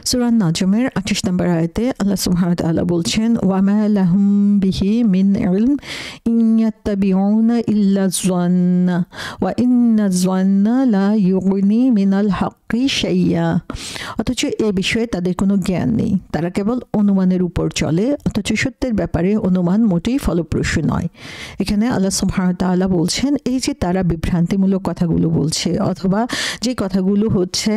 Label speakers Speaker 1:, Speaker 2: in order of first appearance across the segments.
Speaker 1: সূরা নাজমের 28 নম্বর আয়াতে আল্লাহ সুবহানাহু ওয়া তাআলা বলছেন ওয়ামা লাহুম বিহি মিন ইলম ইন ইয়াত্তাবিউনা ইল্লা যান্না ওয়া ইন্না যান্না লা ইউগনি মিনাল হাক্কি শাইয়া। অথচ এই বিষয়ে তাদের কোনো জ্ঞান নেই, তারা কেবল অনুমানের উপর চলে, অথচ সত্যের ব্যাপারে অনুমান মোটেই ফলপ্রসূ নয়। এখানে আল্লাহ সুবহানাহু ওয়া তাআলা বলছেন এই যে তারা বিভ্রান্তিমূলক কথাগুলো বলছে অথবা যে কথাগুলো হচ্ছে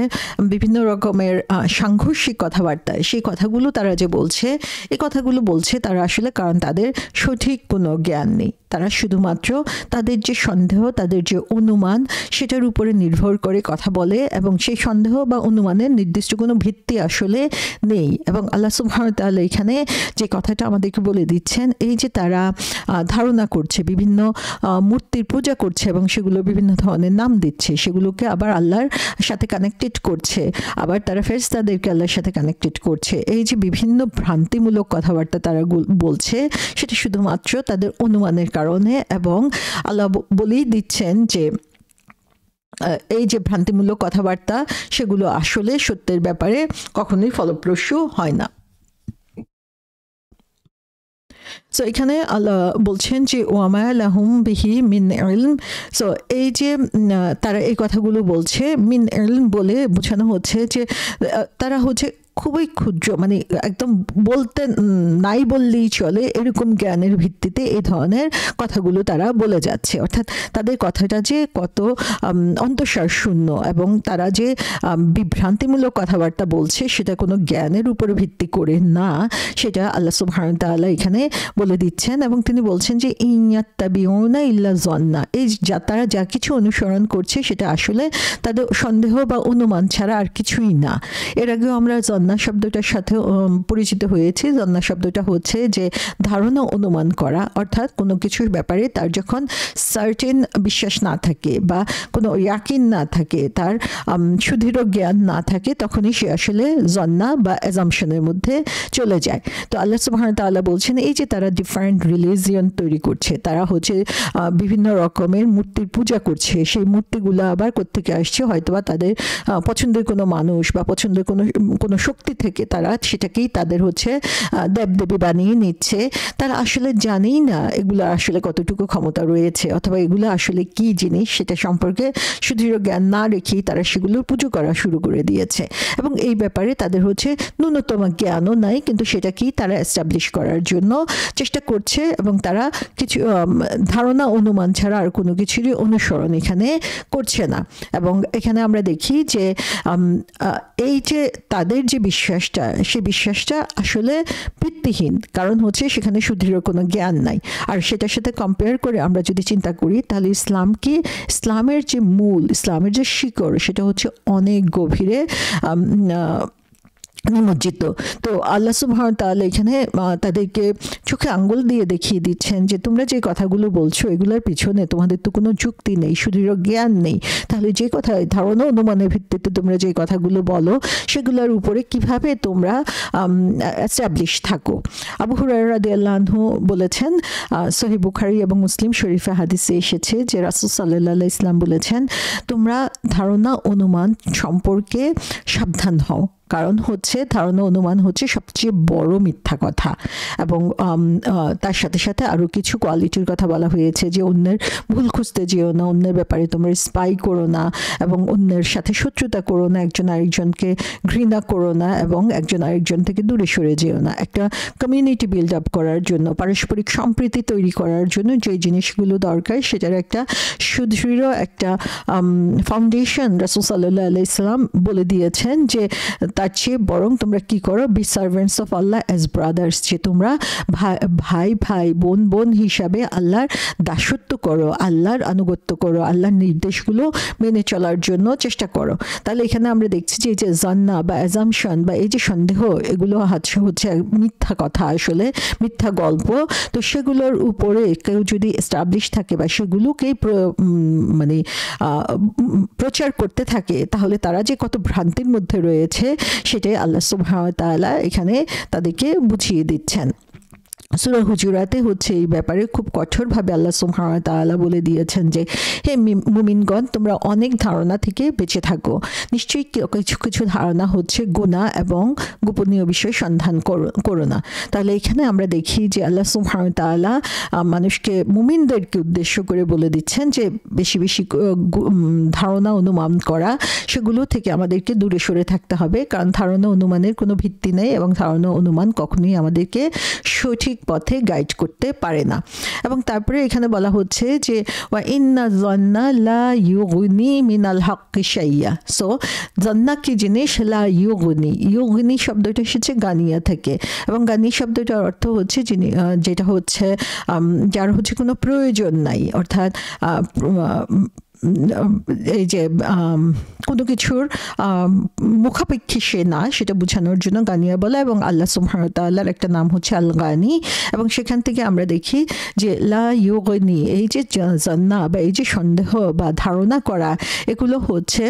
Speaker 1: বিভিন্ন রকমের সাংঘর্ষিক কথাবার্তা, সেই কথাগুলো তারা যে বলছে, এই কথাগুলো বলছে তারা আসলে কারণ তাদের সঠিক কোনো জ্ঞান নেই। তারা শুধুমাত্র তাদের যে সন্দেহ, তাদের যে অনুমান, সেটার উপরে নির্ভর করে কথা বলে এবং সেই সন্দেহ বা অনুমানের নির্দিষ্ট কোনো ভিত্তি আসলে নেই। এবং আল্লাহ সুবহানাহু ওয়া তাআলা এখানে যে কথাটা আমাদেরকে বলে দিচ্ছেন, এই যে তারা ধারণা করছে, বিভিন্ন মূর্তির পূজা করছে এবং সেগুলো বিভিন্ন ধরনের নাম দিচ্ছে, সেগুলোকে আবার আল্লাহর সাথে কানেক্টেড করছে, আবার তারা ফেরেশতাদেরকে আল্লাহর সাথে কানেক্টেড করছে। এই যে বিভিন্ন ভ্রান্তিমূলক কথাবার্তা তারা বলছে, সেটা শুধুমাত্র তাদের অনুমানের কারণে। এবং আল্লাহ বলেই দিচ্ছেন যে এই যে ভ্রান্তিমূলক কথাবার্তা, সেগুলো আসলে সত্যের ব্যাপারে কখনোই ফলপ্রসূ হয় না। সো এখানে আল্লাহ বলছেন যে ওয়ামা লাহুম বিহি মিন ইলম। সো এই যে তারা এই কথাগুলো বলছে, মিন ইলম বলে বোঝানো হচ্ছে যে তারা হচ্ছে খুবই ক্ষুদ্র, মানে একদম বলতে নাই বললেই চলে এরকম জ্ঞানের ভিত্তিতে এই ধরনের কথাগুলো তারা বলে যাচ্ছে। অর্থাৎ তাদের কথাটা যে কত অন্তঃসার শূন্য এবং তারা যে বিভ্রান্তিমূলক কথাবার্তা বলছে সেটা কোনো জ্ঞানের উপরে ভিত্তি করে না, সেটা আল্লাহ সুবহানাহু ওয়া তাআলা এখানে বলে দিচ্ছেন। এবং তিনি বলছেন যে ইয়াত্তাবিউনা ইল্লা যান্না, এই তারা যা কিছু অনুসরণ করছে সেটা আসলে তাদের সন্দেহ বা অনুমান ছাড়া আর কিছুই না। এর আগেও আমরা জান্না শব্দটার সাথে পরিচিত হয়েছি। জান্না শব্দটা হচ্ছে যে ধারণা অনুমান করা, অর্থাৎ কোনো কিছুর ব্যাপারে তার যখন সার্টেন বিশ্বাস না থাকে বা কোনো ইয়াকিন না থাকে, তার সুদৃঢ় জ্ঞান না থাকে, তখনই সে আসলে জান্না বা অ্যাজাম্পশনের মধ্যে চলে যায়। তো আল্লাহ সুবহানাহু ওয়া তাআলা বলছেন এই যে তারা ডিফারেন্ট রিলিজিয়ন তৈরি করছে, তারা হচ্ছে বিভিন্ন রকমের মূর্তির পূজা করছে, সেই মূর্তিগুলো আবার কোত্থেকে আসছে, হয়তোবা তাদের পছন্দের কোনো মানুষ বা পছন্দের কোনো শক্তি থেকে তারা সেটাকেই তাদের হচ্ছে দেবদেবী বানিয়ে নিচ্ছে। তারা আসলে জানেই না এগুলো আসলে কতটুকু ক্ষমতা রয়েছে অথবা এগুলো আসলে কি জিনিস, সেটা সম্পর্কে সুদৃঢ় জ্ঞান না রেখেই তারা সেগুলোর পুজো করা শুরু করে দিয়েছে। এবং এই ব্যাপারে তাদের হচ্ছে ন্যূনতম জ্ঞানও নাই, কিন্তু সেটাকেই তারা এস্টাবলিশ করার জন্য চেষ্টা করছে এবং তারা কিছু ধারণা অনুমান ছাড়া আর কোনো কিছুরই অনুসরণ এখানে করছে না। এবং এখানে আমরা দেখি যে এই যে তাদের যে বিশ্বাসটা, সেই বিশ্বাসটা আসলে ভিত্তিহীন, কারণ হচ্ছে সেখানে সুদৃঢ় কোনো জ্ঞান নাই। আর সেটার সাথে কম্পেয়ার করে আমরা যদি চিন্তা করি, তাহলে ইসলামের যে মূল, ইসলামের যে শিকড়, সেটা হচ্ছে অনেক গভীরে নিমজ্জিত। তো আল্লাহ সুবহানাহু ওয়া তাআলা এখানে তাদেরকে চোখে আঙ্গুল দিয়ে দেখিয়ে দিচ্ছেন যে তোমরা যে কথাগুলো বলছো এগুলোর পিছনে তোমাদের তো কোনো যুক্তি নেই, সুদৃঢ় জ্ঞান নেই। তাহলে যে কথা ধারণা অনুমানের ভিত্তিতে তোমরা যে কথাগুলো বলো সেগুলোর উপরে কিভাবে তোমরা এস্টাবলিশ থাকো। আবু হুরায়রা রাদিয়াল্লাহু আনহু বলেছেন, সহিহ বুখারী এবং মুসলিম শরীফে হাদিসে এসেছে যে রাসূল সাল্লাল্লাহু আলাইহি ওয়াসাল্লাম বলেছেন, তোমরা ধারণা অনুমান সম্পর্কে সাবধান হও, কারণ হচ্ছে ধারণা অনুমান হচ্ছে সবচেয়ে বড় মিথ্যা কথা। এবং তার সাথে সাথে আরও কিছু কোয়ালিটির কথা বলা হয়েছে যে অন্যের ভুল খুঁজতে যেও না, অন্যের ব্যাপারে তোমরা স্পাই করো না এবং অন্যের সাথে শত্রুতা করো না, একজন আরেকজনকে ঘৃণা করো না এবং একজন আরেকজন থেকে দূরে সরে যেও না। একটা কমিউনিটি বিল্ড আপ করার জন্য, পারস্পরিক সম্প্রীতি তৈরি করার জন্য যে জিনিসগুলো দরকার সেটার একটা সুদৃঢ় একটা ফাউন্ডেশন রাসূল সাল্লাল্লাহু আলাইহি ওয়াসাল্লাম বলে দিয়েছেন যে তার চেয়ে বরং তোমরা কি করো, be servants of Allah as brothers, যে তোমরা ভাই ভাই বোন বোন হিসাবে আল্লাহর দাসত্ব করো, আল্লাহর আনুগত্য করো, আল্লাহর নির্দেশগুলো মেনে চলার জন্য চেষ্টা করো। তাহলে এখানে আমরা দেখছি যে এই যে জান্না বা অ্যাজাম্পশন বা এই যে সন্দেহ, এগুলো হচ্ছে মিথ্যা কথা, আসলে মিথ্যা গল্প। তো সেগুলোর উপরে কেউ যদি এস্টাবলিশ থাকে বা সেগুলোকেই মানে প্রচার করতে থাকে, তাহলে তারা যে কত ভ্রান্তির মধ্যে রয়েছে সেটাই আল্লাহ সুবহানাহু ওয়া তাআলা এখানে তাদেরকে বুঝিয়ে দিচ্ছেন। সূরা হুজুরাতে হচ্ছে এই ব্যাপারে খুব কঠোরভাবে আল্লাহ সুবহানাহু ওয়া তাআলা বলে দিয়েছেন যে হে মুমিনগণ তোমরা অনেক ধারণা থেকে বেঁচে থাকো, নিশ্চয়ই কিছু কিছু ধারণা হচ্ছে গুনাহ এবং গোপনীয় বিষয় সন্ধান করো না। তাহলে এখানে আমরা দেখি যে আল্লাহ সুবহানাহু ওয়া তাআলা মানুষকে মুমিনদেরকে উদ্দেশ্য করে বলে দিচ্ছেন যে বেশি বেশি ধারণা অনুমান করা সেগুলো থেকে আমাদেরকে দূরে সরে থাকতে হবে, কারণ ধারণা অনুমানের কোনো ভিত্তি নেই এবং ধারণা অনুমান কখনোই আমাদেরকে সঠিক পথে গাইড করতে পারে না। এবং তারপরে এখানে বলা হচ্ছে যে ওয়া ইন্না যন্না লা ইউগনি মিনাল হাক্কি শাইয়া। সো যন্না কি জিনিস, লা ইউগনি, ইউগনি শব্দটা এসেছে গানিয়া থেকে, এবং গানি শব্দটার অর্থ হচ্ছে যেটা হচ্ছে যার হচ্ছে কোনো প্রয়োজন নাই, অর্থাৎ এই যে কোনো কিছুর মুখাপেক্ষী সে না, সেটা বোঝানোর জন্য গানিয়া বলা। এবং আল্লাহ সুবহানাহু ওয়া তাআলার একটা নাম হচ্ছে আল গানি, এবং সেখান থেকে আমরা দেখি যে লা ইউগনি, এই যে জান্না বা এই যে সন্দেহ বা ধারণা করা, এগুলো হচ্ছে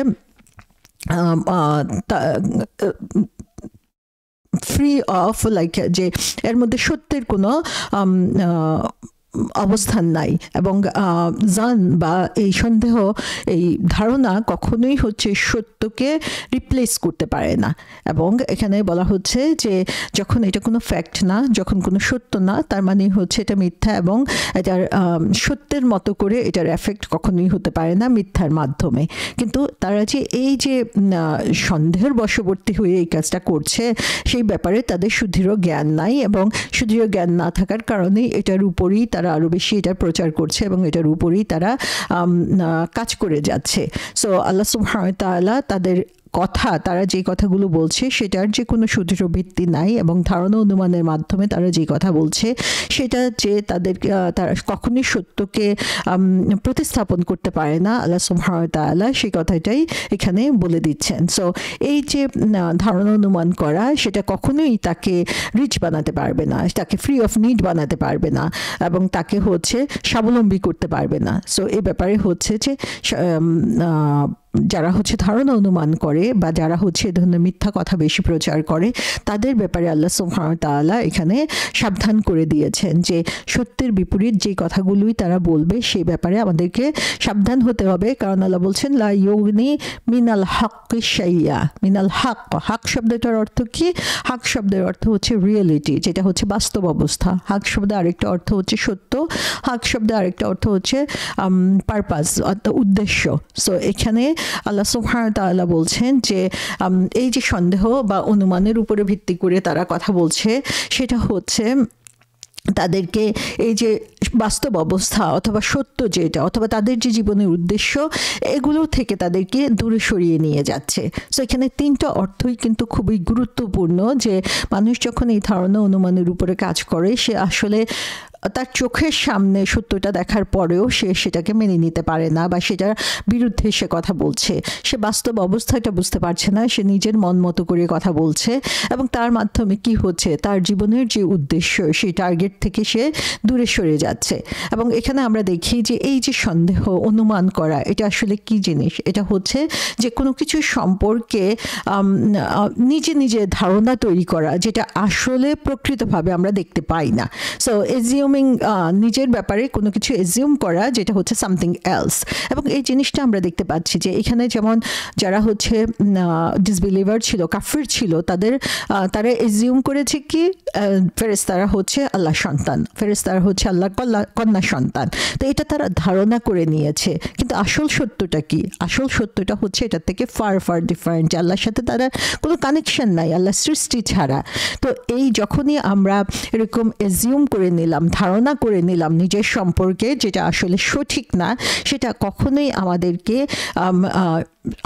Speaker 1: ফ্রি অফ, লাইক যে এর মধ্যে সত্যের কোনো অবস্থান নাই, এবং জান বা এই সন্দেহ, এই ধারণা কখনোই হচ্ছে সত্যকে রিপ্লেস করতে পারে না। এবং এখানে বলা হচ্ছে যে যখন এটা কোনো ফ্যাক্ট না, যখন কোনো সত্য না, তার মানে হচ্ছে এটা মিথ্যা, এবং এটার সত্যের মতো করে এটার এফেক্ট কখনোই হতে পারে না মিথ্যার মাধ্যমে। কিন্তু তারা যে এই যে সন্দেহের বশবর্তী হয়ে এই কাজটা করছে, সেই ব্যাপারে তাদের সুদৃঢ় জ্ঞান নাই, এবং সুদৃঢ় জ্ঞান না থাকার কারণে এটার উপরই তারা আরো বেশি এটার প্রচার করছে এবং এটার উপরই তারা কাজ করে যাচ্ছে। সো আল্লাহ সুবহানাহু ওয়া তাআলা তাদের কথা, তারা যে কথাগুলো বলছে সেটার যে কোনো সুদৃঢ় ভিত্তি নাই, এবং ধারণা অনুমানের মাধ্যমে তারা যে কথা বলছে সেটা যে তারা কখনোই সত্যকে প্রতিস্থাপন করতে পারে না, আল্লাহ সুবহানাহু ওয়া তাআলা সেই কথাটাই এখানে বলে দিচ্ছেন। সো এই যে ধারণা অনুমান করা, সেটা কখনোই তাকে রিচ বানাতে পারবে না, তাকে ফ্রি অফ নিড বানাতে পারবে না, এবং তাকে হচ্ছে স্বাবলম্বী করতে পারবে না। সো এই ব্যাপারে হচ্ছে যে যারা হচ্ছে ধারণা অনুমান করে বা যারা হচ্ছে এ ধরনের মিথ্যা কথা বেশি প্রচার করে, তাদের ব্যাপারে আল্লাহ সুবহানাহু ওয়া তাআলা এখানে সাবধান করে দিয়েছেন যে সত্যের বিপরীত যে কথাগুলোই তারা বলবে সেই ব্যাপারে আমাদেরকে সাবধান হতে হবে, কারণ আল্লাহ বলছেন লা ইউগনি মিনাল হাক্কি শাইয়া। মিনাল হক, হক শব্দটার অর্থ কি? হক শব্দের অর্থ হচ্ছে রিয়েলিটি, যেটা হচ্ছে বাস্তব অবস্থা। হক শব্দের আরেকটা অর্থ হচ্ছে সত্য, হক শব্দের আরেকটা অর্থ হচ্ছে পারপাস, উদ্দেশ্য। সো এখানে আল্লাহ সুবহানাহু ওয়া তাআলা বলছেন যে এই যে সন্দেহ বা অনুমানের উপরে ভিত্তি করে তারা কথা বলছে, সেটা হচ্ছে তাদেরকে এই যে বাস্তব অবস্থা অথবা সত্য যেটা, অথবা তাদের যে জীবনের উদ্দেশ্য, এগুলো থেকে তাদেরকে দূরে সরিয়ে নিয়ে যাচ্ছে। সো এখানে তিনটা অর্থই কিন্তু খুবই গুরুত্বপূর্ণ, যে মানুষ যখন এই ধারণা অনুমানের উপরে কাজ করে, সে আসলে তার চোখের সামনে সত্যটা দেখার পরেও সে সেটাকে মেনে নিতে পারে না, বা সেটার বিরুদ্ধে সে কথা বলছে। সে বাস্তব অবস্থাটা বুঝতে পারছে না, সে নিজের মন মতো করে কথা বলছে, এবং তার মাধ্যমে কি হচ্ছে, তার জীবনের যে উদ্দেশ্য সেই টার্গেট থেকে সে দূরে সরে যাচ্ছে। এবং এখানে আমরা দেখি যে এই যে সন্দেহ অনুমান করা, এটা আসলে কি জিনিস? এটা হচ্ছে যে কোনো কিছু সম্পর্কে নিজে নিজে ধারণা তৈরি করা, যেটা আসলে প্রকৃতভাবে আমরা দেখতে পাই না। সো এজিউমিং, নিজের ব্যাপারে কোনো কিছু এজিউম করা, যেটা হচ্ছে সামথিং এলস। এবং এই জিনিসটা আমরা দেখতে পাচ্ছি যে এখানে যেমন যারা হচ্ছে ডিসবিলিভার ছিল, কাফির ছিল, তারা এজিউম করেছে কি ফেরেশতারা হচ্ছে আল্লাহ সন্তান, ফেরেশতারা হচ্ছে আল্লাহ কন্যা সন্তান। তো এটা তারা ধারণা করে নিয়েছে, কিন্তু আসল সত্যটা কি? আসল সত্যটা হচ্ছে এটার থেকে ফার ফার ডিফারেন্ট, যে আল্লাহর সাথে তারা কোনো কানেকশন নাই, আল্লাহ সৃষ্টি ছাড়া। তো এই যখনই আমরা এরকম এজিউম করে নিলাম, ধারণা করে নিলাম নিজের সম্পর্কে, যেটা আসলে সঠিক না, সেটা কখনোই আমাদেরকে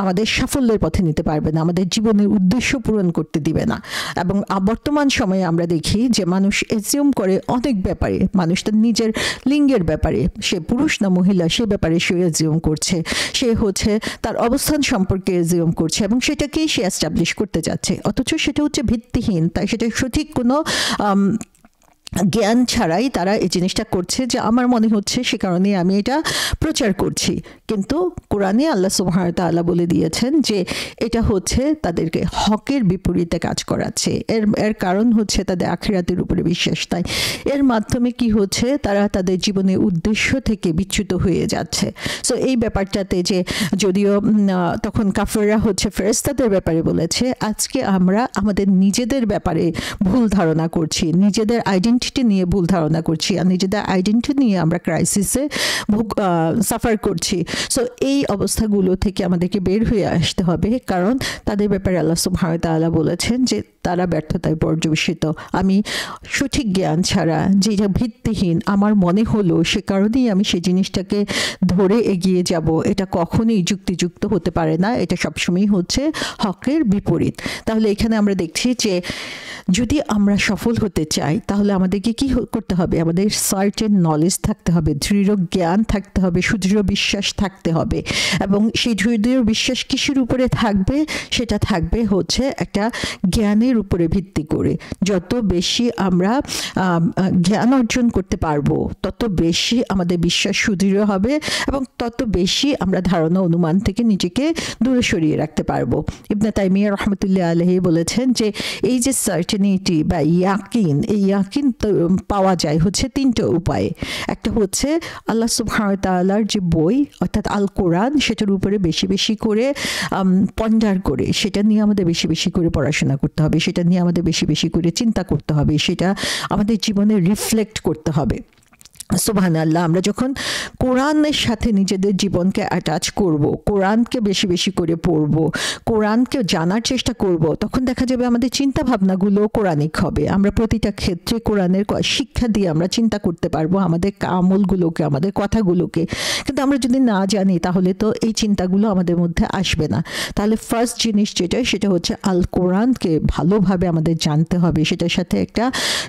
Speaker 1: আমাদের সাফল্যের পথে নিতে পারবে না, আমাদের জীবনের উদ্দেশ্য পূরণ করতে দিবে না। এবং বর্তমান সময়ে আমরা দেখি যে মানুষ এজিউম করে অনেক ব্যাপারে, মানুষ তার নিজের লিঙ্গের ব্যাপারে, সে পুরুষ না মহিলা সে ব্যাপারে সে এজিউম করছে, সে হচ্ছে তার অবস্থান সম্পর্কে এজিউম করছে, এবং সেটাকেই সে এস্টাবলিশ করতে যাচ্ছে, অথচ সেটা হচ্ছে ভিত্তিহীন, তাই সেটা সঠিক কোনো জ্ঞান ছাড়াই তারা এই জিনিসটা করছে যে আমার মনে হচ্ছে সে কারণে আমি এটা প্রচার করছি, কিন্তু কোরআনে আল্লাহ সুবহানাহু ওয়া তাআলা বলে দিয়েছেন যে এটা হচ্ছে তাদেরকে হকের বিপরীতে কাজ করাচ্ছে। এর কারণ হচ্ছে তাদের আখিরাতের উপরে বিশ্বাস নাই। এর মাধ্যমে কি হচ্ছে, তারা তাদের জীবনের উদ্দেশ্য থেকে বিচ্যুত হয়ে যাচ্ছে। সো এই ব্যাপারটাতে যে যদিও তখন কাফেররা হচ্ছে ফেরেশতাদের ব্যাপারে বলেছে, আজকে আমরা আমাদের নিজেদের ব্যাপারে ভুল ধারণা করছি, নিজেদের আইডেন্টিটি নিয়ে ভুল ধারণা করছি, আর নিজেদের আইডেন্টিটি নিয়ে আমরা ক্রাইসিসে সাফার করছি। সো এই অবস্থাগুলো থেকে আমাদেরকে বের হয়ে আসতে হবে, কারণ তাদের ব্যাপারে আল্লাহ সুবহানাহু ওয়া তাআলা বলেছেন যে তারা ব্যর্থতায় পর্যবেসিত। আমি সঠিক জ্ঞান ছাড়া যেটা ভিত্তিহীন আমার মনে হলো সে কারণেই আমি সেই জিনিসটাকে ধরে এগিয়ে যাব, এটা কখনোই যুক্তিযুক্ত হতে পারে না, এটা সবসময় হচ্ছে হকের বিপরীত। তাহলে এখানে আমরা দেখছি যে যদি আমরা সফল হতে চাই তাহলে আমাদেরকে কি করতে হবে, আমাদের সার্টেন নলেজ থাকতে হবে, দৃঢ় জ্ঞান থাকতে হবে, সুদৃঢ় বিশ্বাস থাকতে হবে। এবং সেই দৃঢ় বিশ্বাস কিসের উপরে থাকবে, সেটা থাকবে হচ্ছে একটা জ্ঞানের উপরে ভিত্তি করে। যত বেশি আমরা জ্ঞান অর্জন করতে পারবো তত বেশি আমাদের বিশ্বাস সুদৃঢ় হবে এবং তত বেশি আমরা ধারণা অনুমান থেকে নিজেকে দূরে সরিয়ে রাখতে পারবো। ইবনে তাইমিয়া রাহমাতুল্লাহ আলাইহি বলেছেন যে এই যে সার্টেনিটি বা ইয়াকিন, এই ইয়াকিন পাওয়া যায় হচ্ছে তিনটা উপায়ে। একটা হচ্ছে আল্লাহ সুবহানাহু ওয়া তাআলার যে বই অর্থাৎ আল কোরআন, সেটার উপরে বেশি বেশি করে পন্ডার করে সেটা নিয়ে আমাদের বেশি বেশি করে পড়াশোনা করতে হবে, সেটা নিয়ে আমাদের বেশি বেশি করে চিন্তা করতে হবে, সেটা আমাদের জীবনে রিফ্লেক্ট করতে হবে। সুবহানাল্লাহ, আমরা যখন কোরআনের সাথে নিজেদের জীবনকে অ্যাটাচ করব, কোরআনকে বেশি বেশি করে পড়ব, কোরআনকে জানার চেষ্টা করব, তখন দেখা যাবে আমাদের চিন্তা ভাবনাগুলো কোরআনিক হবে। আমরা প্রতিটা ক্ষেত্রে কোরআনের শিক্ষা দিয়ে আমরা চিন্তা করতে পারবো আমাদের আমলগুলোকে, আমাদের কথাগুলোকে। কিন্তু আমরা যদি না জানি তাহলে তো এই চিন্তাগুলো আমাদের মধ্যে আসবে না। তাহলে ফার্স্ট জিনিস যেটা, সেটা হচ্ছে আল কোরআনকে ভালোভাবে আমাদের জানতে হবে, সেটার সাথে একটা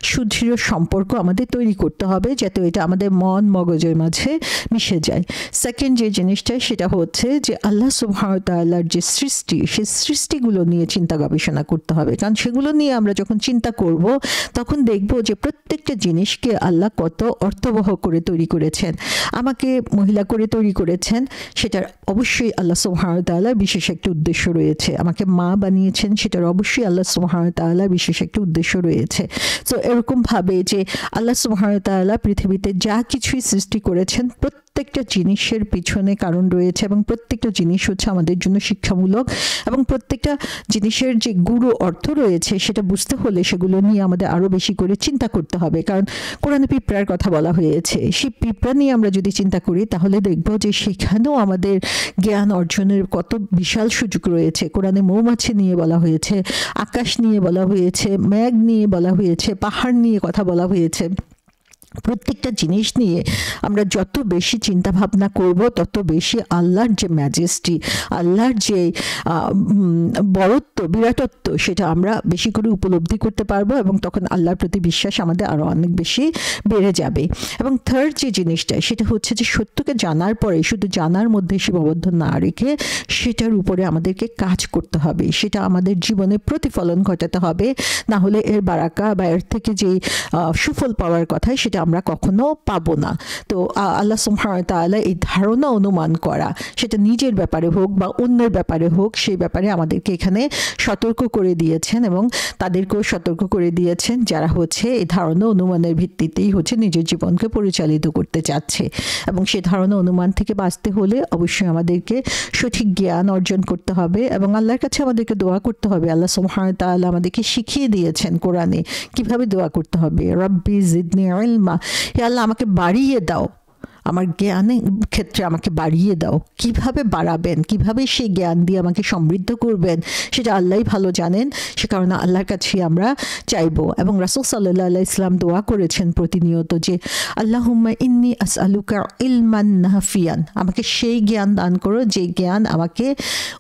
Speaker 1: সুদৃঢ় সম্পর্ক আমাদের তৈরি করতে হবে যাতে এটা আমাদের মন মগজের মাঝে মিশে যায়। সেকেন্ড যে জিনিসটা সেটা হচ্ছে যে আল্লাহ সুবহানাহু ওয়া তাআলার যে সৃষ্টি, সেই সৃষ্টিগুলো নিয়ে চিন্তা গবেষণা করতে হবে, কারণ সেগুলো নিয়ে আমরা যখন চিন্তা করব তখন দেখব যে প্রত্যেকটা জিনিসকে আল্লাহ কত অর্থবহ করে তৈরি করেছেন। আমাকে মহিলা করে তৈরি করেছেন, সেটার অবশ্যই আল্লাহ সুবহানাহু ওয়া তাআলার বিশেষ একটা উদ্দেশ্য রয়েছে। আমাকে মা বানিয়েছেন, সেটার অবশ্যই আল্লাহ সুবহানাহু ওয়া তাআলার বিশেষ একটা উদ্দেশ্য রয়েছে। সো এরকম ভাবে যে আল্লাহ সুবহানাহু ওয়া তাআলা পৃথিবীতে যা কিছুই সৃষ্টি করেছেন প্রত্যেকটা জিনিসের পিছনে কারণ রয়েছে এবং প্রত্যেকটা জিনিস হচ্ছে আমাদের জন্য শিক্ষামূলক, এবং প্রত্যেকটা জিনিসের যে গুরু অর্থ রয়েছে সেটা বুঝতে হলে সেগুলো নিয়ে আমাদের আরো বেশি করে চিন্তা করতে হবে। কারণ কোরআনে পিঁপড়ার কথা বলা হয়েছে, সেই পিঁপড়া নিয়ে আমরা যদি চিন্তা করি তাহলে দেখব যে সেখানেও আমাদের জ্ঞান অর্জনের কত বিশাল সুযোগ রয়েছে। কোরআনে মৌমাছি নিয়ে বলা হয়েছে, আকাশ নিয়ে বলা হয়েছে, মেঘ নিয়ে বলা হয়েছে, পাহাড় নিয়ে কথা বলা হয়েছে। প্রত্যেকটা জিনিস নিয়ে আমরা যত বেশি চিন্তা ভাবনা করব তত বেশি আল্লাহর যে ম্যাজেস্টি, আল্লাহর যে বড়ত্ব, বিরাটত্ব, সেটা আমরা বেশি করে উপলব্ধি করতে পারবো এবং তখন আল্লাহর প্রতি বিশ্বাস আমাদের আরো অনেক বেশি বেড়ে যাবে। এবং থার্ড যে জিনিসটা সেটা হচ্ছে যে সত্যকে জানার পরে শুধু জানার মধ্যে সীমাবদ্ধ না রেখে সেটার উপরে আমাদেরকে কাজ করতে হবে, সেটা আমাদের জীবনে প্রতিফলন ঘটাতে হবে, না হলে এর বারাকা বা এর থেকে যে সুফল পাওয়ার কথা সেটা আমরা কখনো পাবো না। তো আল্লাহ সুবহানাহু ওয়া তাআলা এই ধারণা অনুমান করা, সেটা নিজের ব্যাপারে হোক বা অন্যের ব্যাপারে হোক, সেই ব্যাপারে আমাদেরকে এখানে সতর্ক করে দিয়েছেন এবং তাদেরকেও সতর্ক করে দিয়েছেন যারা হচ্ছে এই ধারণা অনুমানের ভিত্তিতেই হচ্ছে নিজের জীবনকে পরিচালিত করতে চাচ্ছে। এবং সেই ধারণা অনুমান থেকে বাঁচতে হলে অবশ্যই আমাদেরকে সঠিক জ্ঞান অর্জন করতে হবে এবং আল্লাহর কাছে আমাদেরকে দোয়া করতে হবে। আল্লাহ সুবহানাহু ওয়া তাআলা আমাদেরকে শিখিয়ে দিয়েছেন কোরআনে কিভাবে দোয়া করতে হবে, রব্বি জিদনি ইলমা, হে আল্লাহ আমাকে বাড়িয়ে দাও, আমার জ্ঞানের ক্ষেত্রে আমাকে বাড়িয়ে দাও। কিভাবে বাড়াবেন, কিভাবে সেই জ্ঞান দিয়ে আমাকে সমৃদ্ধ করবেন সেটা আল্লাহই ভালো জানেন। সে কারণে আল্লাহর কাছে আমরা চাইবো। এবং রাসূল সাল্লাল্লাহু আলাইহি ওয়াসাল্লাম দোয়া করেছেন প্রতিনিয়ত যে আল্লাহুম্মা ইন্নী আসআলুকা ইলমান নাফিয়ান, আমাকে সেই জ্ঞান দান করো যে জ্ঞান আমাকে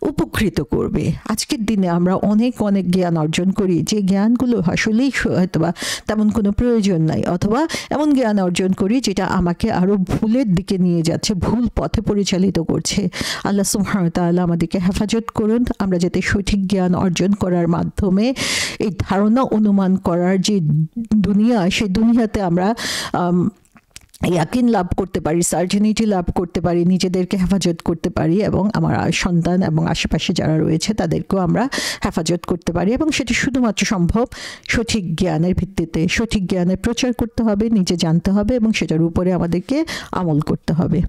Speaker 1: উপকৃত করবে। আজকের দিনে আমরা অনেক অনেক জ্ঞান অর্জন করি যে জ্ঞানগুলো আসলেই হয়তোবা তেমন কোনো প্রয়োজন নাই, অথবা এমন জ্ঞান অর্জন করি যেটা আমাকে আরো ভুল ভুলের দিকে নিয়ে যাচ্ছে, ভুল পথে পরিচালিত করছে। আল্লাহ সুবহানাহু ওয়া তাআলা আমাদেরকে হেফাজত করুন, আমরা যাতে সঠিক জ্ঞান অর্জন করার মাধ্যমে এই ধারণা অনুমান করার যে দুনিয়া, সেই দুনিয়াতে আমরা ইয়াকিন লাভ করতে পারি, সার্টেনিটি লাভ করতে পারি, নিজেদেরকে হেফাজত করতে পারি এবং আমার সন্তান এবং আশেপাশে যারা রয়েছে তাদেরকেও আমরা হেফাজত করতে পারি। এবং সেটি শুধুমাত্র সম্ভব সঠিক জ্ঞানের ভিত্তিতে। সঠিক জ্ঞানের প্রচার করতে হবে, নিজে জানতে হবে এবং সেটার উপরে আমাদেরকে আমল করতে হবে।